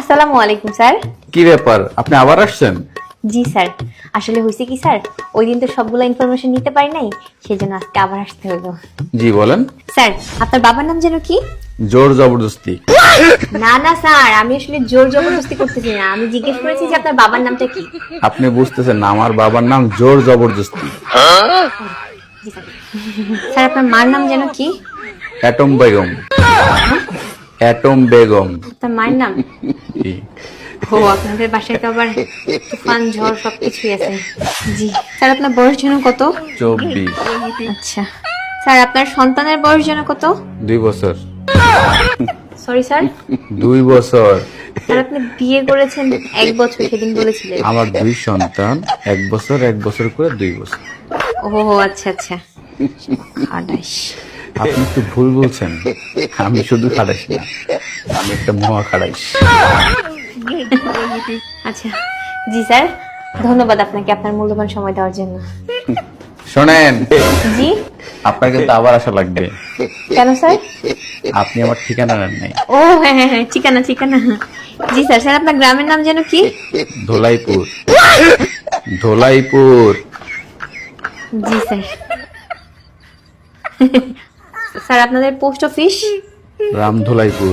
আসসালামু আলাইকুম স্যার। কি ব্যাপার, আপনি আবার আসছেন? জি স্যার, আসলে হয়েছে কি স্যার, ওই দিন তো সবগুলো ইনফরমেশন নিতে পারি নাই, সেজন্য আজকে আবার আসতে হলো। জি বলেন। স্যার, আপনার বাবার নাম যেন কি? জোর জবরদস্তি। না না স্যার, আমি আসলে জোর জবরদস্তি করতেছি না, আমি জিজ্ঞেস করেছি যে আপনার বাবার নামটা কি। আপনি বুঝতেছেন না, আমার বাবার নাম জোর জবরদস্তি। জি স্যার। স্যার, আপনার মার নাম যেন কি? অ্যাটম বেগম। অ্যাটম বেগম। আপনার মায়ের নাম? জি। ও, আপনাদের বাসায় তো আবার তুফান ঝড় সবকিছুই আছে। জি স্যার, আপনার বয়স যেন কত? 24। আচ্ছা স্যার, আপনার সন্তানের বয়স যেন কত? 2 বছর। Sorry sir. 2 বছর। স্যার, আপনি বিয়ে করেছেন 1 বছর, সেদিন বলেছিলেন। আমার 2 সন্তান, 1 বছর 1 বছর করে 2 বছর। ও আচ্ছা আচ্ছা। আড়াইশ। আপনি একটু ভুল বলছেন, আমি শুধু খাড়াইশ না, আমি একটা মহা খাড়াইশ। আচ্ছা জি স্যার, ধন্যবাদ আপনাকে আপনার মূল্যবান সময় দেওয়ার জন্য। শোনেন, জি। আপনার কিন্তু আবার আসা লাগবে। কেন স্যার? আপনি আমার ঠিকানা নেন নাই। ও হ্যাঁ হ্যাঁ হ্যাঁ, ঠিকানা ঠিকানা। জি স্যার। স্যার, আপনার গ্রামের নাম যেন কি? ধোলাইপুর। ধোলাইপুর। জি স্যার। স্যার, আপনাদের পোস্ট অফিস? রামধোলাইপুর।